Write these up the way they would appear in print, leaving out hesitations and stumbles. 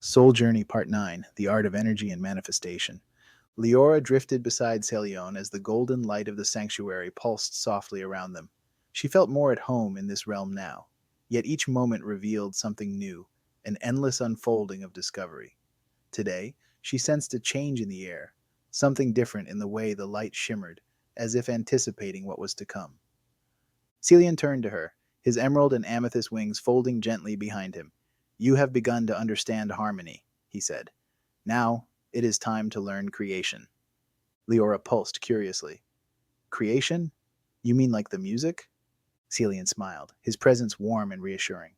Soul Journey Part 9, The Art of Energy and Manifestation. Liora drifted beside Celion as the golden light of the sanctuary pulsed softly around them. She felt more at home in this realm now, yet each moment revealed something new, an endless unfolding of discovery. Today, she sensed a change in the air, something different in the way the light shimmered, as if anticipating what was to come. Celion turned to her, his emerald and amethyst wings folding gently behind him. "You have begun to understand harmony," he said. "Now it is time to learn creation." Leora pulsed curiously. "Creation? You mean like the music?" Celion smiled, his presence warm and reassuring.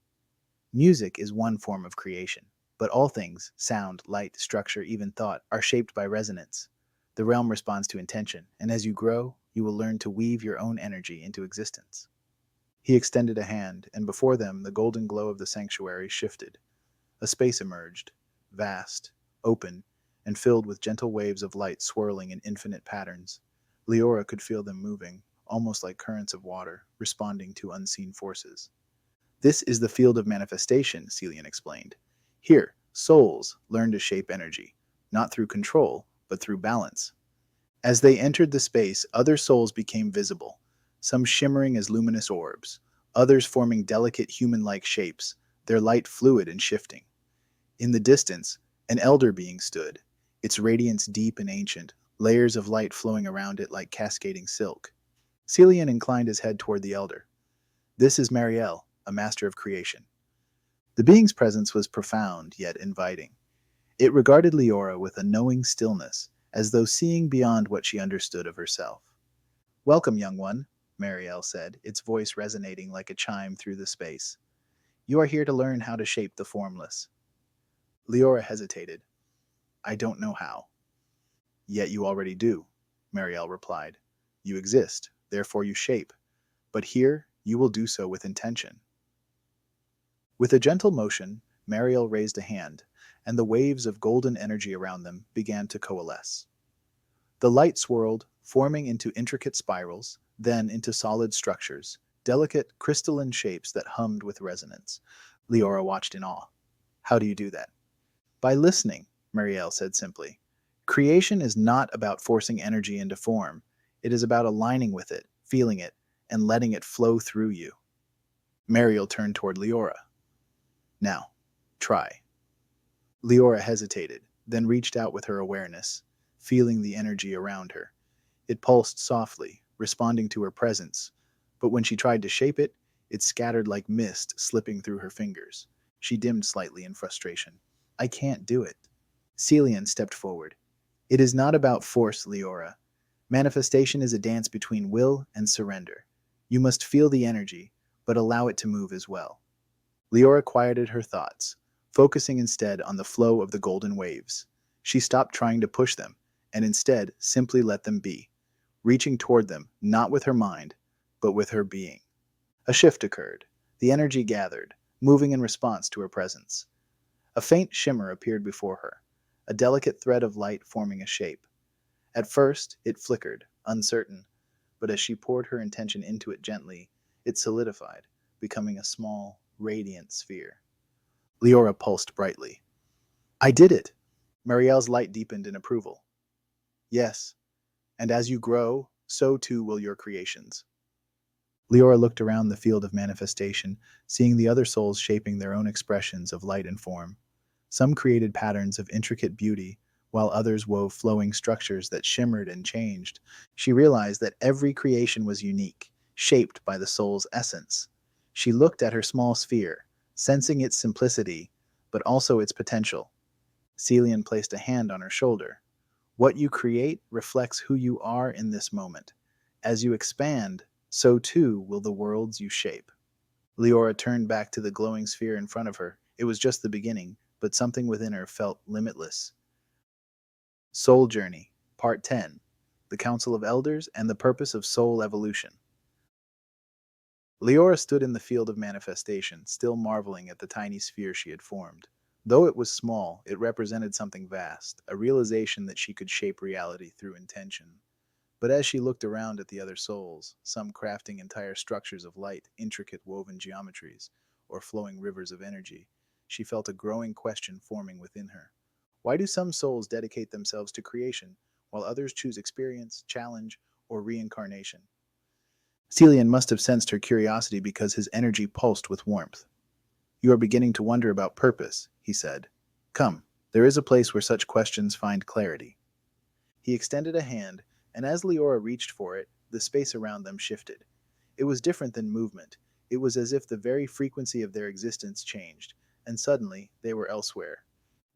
"Music is one form of creation, but all things, sound, light, structure, even thought, are shaped by resonance. The realm responds to intention, and as you grow, you will learn to weave your own energy into existence." He extended a hand, and before them the golden glow of the sanctuary shifted. A space emerged, vast, open, and filled with gentle waves of light swirling in infinite patterns. Leora could feel them moving, almost like currents of water, responding to unseen forces. "This is the field of manifestation," Celion explained. "Here, souls learn to shape energy, not through control, but through balance." As they entered the space, other souls became visible, some shimmering as luminous orbs, others forming delicate human-like shapes, their light fluid and shifting. In the distance, an elder being stood, its radiance deep and ancient, layers of light flowing around it like cascading silk. Celion inclined his head toward the elder. "This is Mariel, a master of creation." The being's presence was profound yet inviting. It regarded Leora with a knowing stillness, as though seeing beyond what she understood of herself. "Welcome, young one," Mariel said, its voice resonating like a chime through the space. "You are here to learn how to shape the formless." Leora hesitated. "I don't know how." "Yet you already do," Mariel replied. "You exist, therefore you shape. But here, you will do so with intention." With a gentle motion, Mariel raised a hand, and the waves of golden energy around them began to coalesce. The light swirled, forming into intricate spirals, then into solid structures, delicate, crystalline shapes that hummed with resonance. Leora watched in awe. "How do you do that?" "By listening," Marielle said simply. "Creation is not about forcing energy into form. It is about aligning with it, feeling it, and letting it flow through you." Mariel turned toward Leora. "Now, try." Leora hesitated, then reached out with her awareness, feeling the energy around her. It pulsed softly, responding to her presence, but when she tried to shape it, it scattered like mist slipping through her fingers. She dimmed slightly in frustration. "I can't do it." Celion stepped forward. "It is not about force, Leora. Manifestation is a dance between will and surrender. You must feel the energy, but allow it to move as well." Leora quieted her thoughts, focusing instead on the flow of the golden waves. She stopped trying to push them, and instead simply let them be, reaching toward them not with her mind, but with her being. A shift occurred. The energy gathered, moving in response to her presence. A faint shimmer appeared before her, a delicate thread of light forming a shape. At first, it flickered, uncertain, but as she poured her intention into it gently, it solidified, becoming a small, radiant sphere. Leora pulsed brightly. "I did it!" Marielle's light deepened in approval. "Yes, and as you grow, so too will your creations." Leora looked around the field of manifestation, seeing the other souls shaping their own expressions of light and form. Some created patterns of intricate beauty, while others wove flowing structures that shimmered and changed. She realized that every creation was unique, shaped by the soul's essence. She looked at her small sphere, sensing its simplicity, but also its potential. Celion placed a hand on her shoulder. "What you create reflects who you are in this moment. As you expand, so too will the worlds you shape." Leora turned back to the glowing sphere in front of her. It was just the beginning, but something within her felt limitless. Soul Journey, Part 10, The Council of Elders and the Purpose of Soul Evolution. Leora stood in the field of manifestation, still marveling at the tiny sphere she had formed. Though it was small, it represented something vast, a realization that she could shape reality through intention. But as she looked around at the other souls, some crafting entire structures of light, intricate woven geometries, or flowing rivers of energy, She felt a growing question forming within her. Why do some souls dedicate themselves to creation, while others choose experience, challenge, or reincarnation? Celion must have sensed her curiosity because his energy pulsed with warmth. You are beginning to wonder about purpose, he said. Come, there is a place where such questions find clarity. He extended a hand, and as Liora reached for it, the space around them shifted. It was different than movement. It was as if the very frequency of their existence changed, and suddenly they were elsewhere.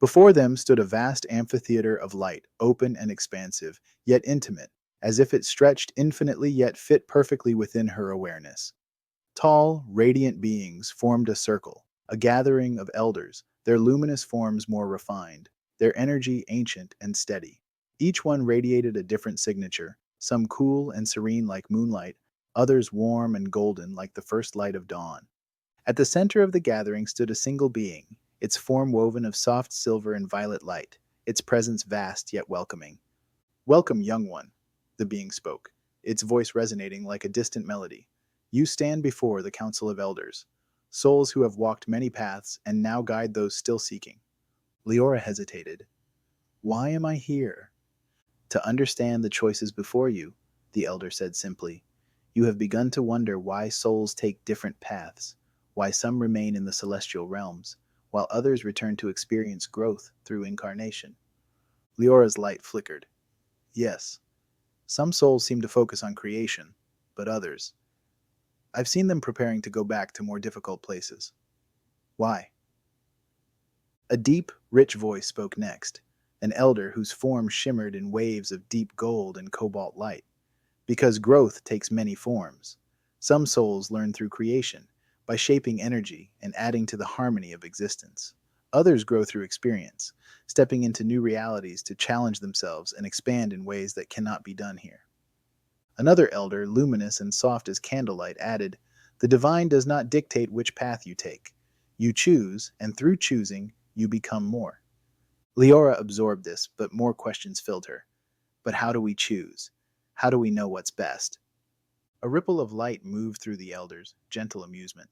Before them stood a vast amphitheater of light, open and expansive, yet intimate, as if it stretched infinitely yet fit perfectly within her awareness. Tall, radiant beings formed a circle, a gathering of elders, their luminous forms more refined, their energy ancient and steady. Each one radiated a different signature, some cool and serene like moonlight, others warm and golden like the first light of dawn. At the center of the gathering stood a single being, its form woven of soft silver and violet light, its presence vast yet welcoming. Welcome, young one, the being spoke, its voice resonating like a distant melody. You stand before the Council of Elders, souls who have walked many paths and now guide those still seeking. Liora hesitated. Why am I here? To understand the choices before you, the elder said simply. You have begun to wonder why souls take different paths, why some remain in the celestial realms, while others return to experience growth through incarnation. Leora's light flickered. Yes, some souls seem to focus on creation, but others. I've seen them preparing to go back to more difficult places. Why? A deep, rich voice spoke next, an elder whose form shimmered in waves of deep gold and cobalt light. Because growth takes many forms. Some souls learn through creation, by shaping energy and adding to the harmony of existence. Others grow through experience, stepping into new realities to challenge themselves and expand in ways that cannot be done here. Another elder, luminous and soft as candlelight, added, The divine does not dictate which path you take. You choose, and through choosing, you become more. Liora absorbed this, but more questions filled her. But how do we choose? How do we know what's best? A ripple of light moved through the elders, gentle amusement.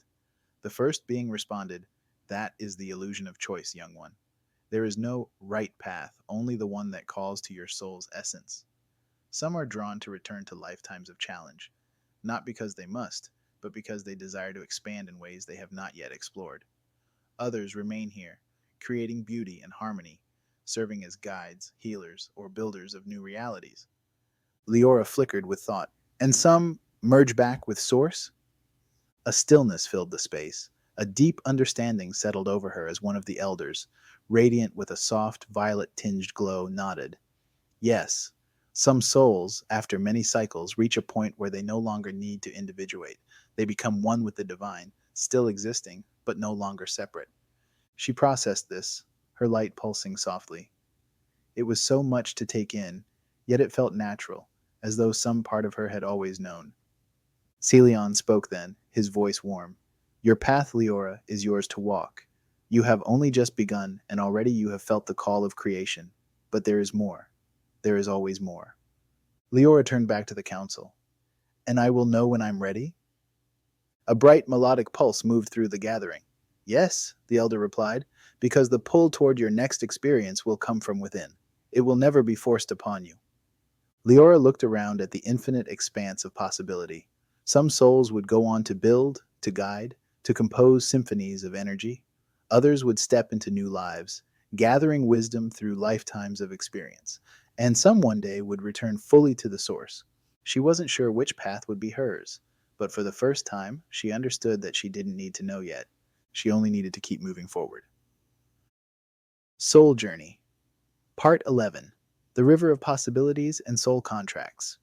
The first being responded, That is the illusion of choice, young one. There is no right path, only the one that calls to your soul's essence. Some are drawn to return to lifetimes of challenge, not because they must, but because they desire to expand in ways they have not yet explored. Others remain here, creating beauty and harmony, serving as guides, healers, or builders of new realities. Liora flickered with thought. And some merge back with Source? A stillness filled the space. A deep understanding settled over her as one of the elders, radiant with a soft, violet-tinged glow, nodded. Yes, some souls, after many cycles, reach a point where they no longer need to individuate. They become one with the divine, still existing, but no longer separate. She processed this, her light pulsing softly. It was so much to take in, yet it felt natural, as though some part of her had always known. Celion spoke then, his voice warm. Your path, Liora, is yours to walk. You have only just begun, and already you have felt the call of creation. But there is more. There is always more. Liora turned back to the council. And I will know when I'm ready? A bright melodic pulse moved through the gathering. Yes, the elder replied, because the pull toward your next experience will come from within. It will never be forced upon you. Liora looked around at the infinite expanse of possibility. Some souls would go on to build, to guide, to compose symphonies of energy. Others would step into new lives, gathering wisdom through lifetimes of experience. And some one day would return fully to the source. She wasn't sure which path would be hers, but for the first time, she understood that she didn't need to know yet. She only needed to keep moving forward. Soul Journey, Part 11. The River of Possibilities and Soul Contracts.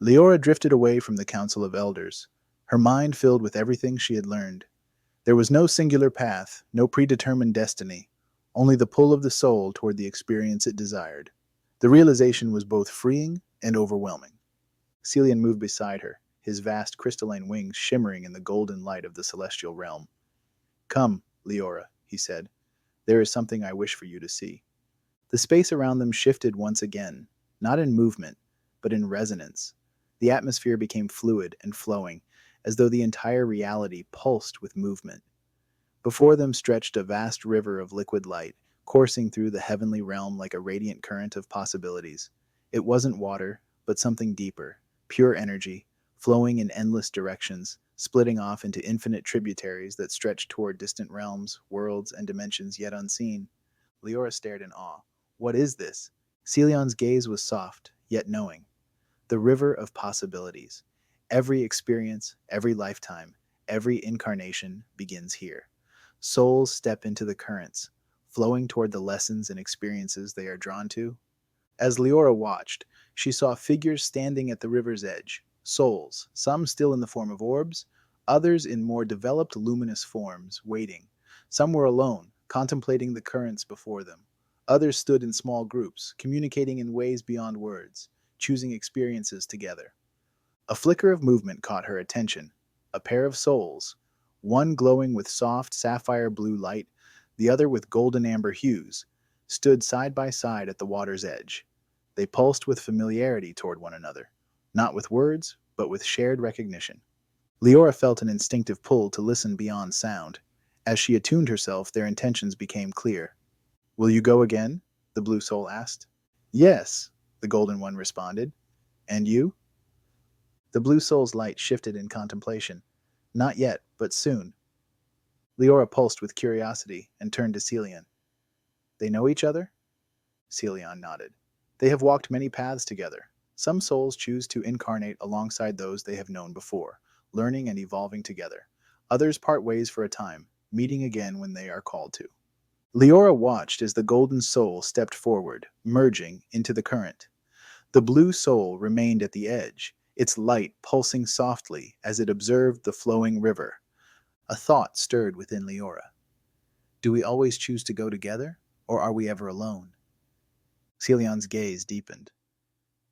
Liora drifted away from the Council of Elders, her mind filled with everything she had learned. There was no singular path, no predetermined destiny, only the pull of the soul toward the experience it desired. The realization was both freeing and overwhelming. Celion moved beside her, his vast crystalline wings shimmering in the golden light of the celestial realm. Come, Liora, he said. There is something I wish for you to see. The space around them shifted once again, not in movement, but in resonance. The atmosphere became fluid and flowing, as though the entire reality pulsed with movement. Before them stretched a vast river of liquid light, coursing through the heavenly realm like a radiant current of possibilities. It wasn't water, but something deeper, pure energy, flowing in endless directions, splitting off into infinite tributaries that stretched toward distant realms, worlds, and dimensions yet unseen. Liora stared in awe. What is this? Celion's gaze was soft, yet knowing. The river of possibilities. Every experience, every lifetime, every incarnation begins here. Souls step into the currents, flowing toward the lessons and experiences they are drawn to. As Liora watched, she saw figures standing at the river's edge, souls, some still in the form of orbs, others in more developed luminous forms, waiting. Some were alone, contemplating the currents before them. Others stood in small groups, communicating in ways beyond words, choosing experiences together. A flicker of movement caught her attention. A pair of souls, one glowing with soft sapphire blue light, the other with golden amber hues, stood side by side at the water's edge. They pulsed with familiarity toward one another, not with words, but with shared recognition. Liora felt an instinctive pull to listen beyond sound. As she attuned herself, their intentions became clear. Will you go again? The blue soul asked. Yes, the golden one responded. And you? The blue soul's light shifted in contemplation. Not yet, but soon. Liora pulsed with curiosity and turned to Celion. They know each other? Celion nodded. They have walked many paths together. Some souls choose to incarnate alongside those they have known before, learning and evolving together. Others part ways for a time, meeting again when they are called to. Liora watched as the golden soul stepped forward, merging into the current. The blue soul remained at the edge, its light pulsing softly as it observed the flowing river. A thought stirred within Liora. Do we always choose to go together, or are we ever alone? Celion's gaze deepened.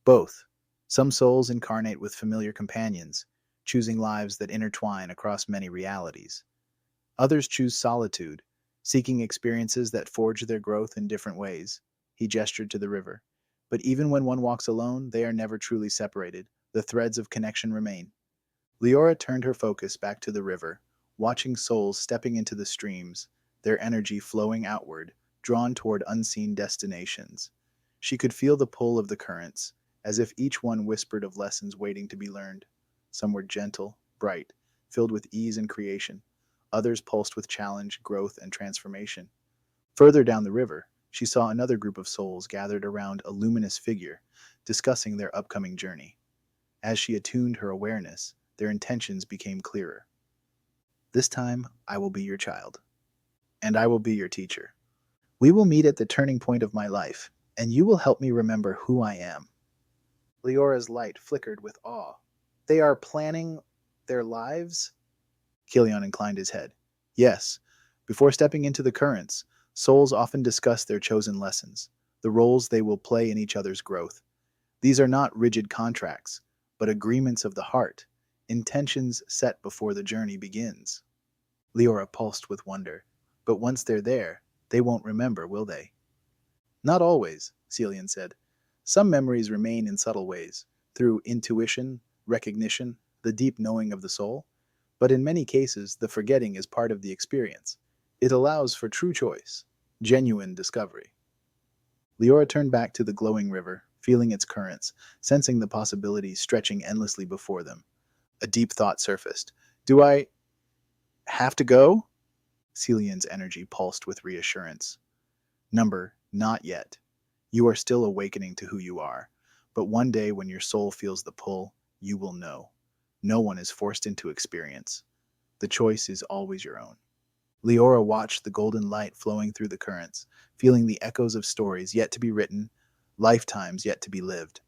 Both. Some souls incarnate with familiar companions, choosing lives that intertwine across many realities. Others choose solitude, seeking experiences that forge their growth in different ways. He gestured to the river. But even when one walks alone, they are never truly separated. The threads of connection remain. Liora turned her focus back to the river, watching souls stepping into the streams, their energy flowing outward, drawn toward unseen destinations. She could feel the pull of the currents, as if each one whispered of lessons waiting to be learned. Some were gentle, bright, filled with ease and creation. Others pulsed with challenge, growth, and transformation. Further down the river, she saw another group of souls gathered around a luminous figure, discussing their upcoming journey. As she attuned her awareness, their intentions became clearer. This time, I will be your child, and I will be your teacher. We will meet at the turning point of my life, and you will help me remember who I am. Leora's light flickered with awe. They are planning their lives? Celion inclined his head. Yes. Before stepping into the currents, souls often discuss their chosen lessons, the roles they will play in each other's growth. These are not rigid contracts, but agreements of the heart, intentions set before the journey begins. Liora pulsed with wonder. But once they're there, they won't remember, will they? Not always, Celion said. Some memories remain in subtle ways, through intuition, recognition, the deep knowing of the soul. But in many cases, the forgetting is part of the experience. It allows for true choice, genuine discovery. Liora turned back to the glowing river, feeling its currents, sensing the possibilities stretching endlessly before them. A deep thought surfaced. Do I have to go? Celion's energy pulsed with reassurance. Not yet. You are still awakening to who you are. But one day when your soul feels the pull, you will know. No one is forced into experience. The choice is always your own. Liora watched the golden light flowing through the currents, feeling the echoes of stories yet to be written, lifetimes yet to be lived.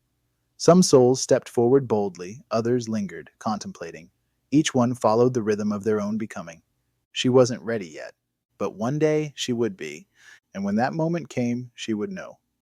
Some souls stepped forward boldly, others lingered, contemplating. Each one followed the rhythm of their own becoming. She wasn't ready yet, but one day she would be, and when that moment came, she would know.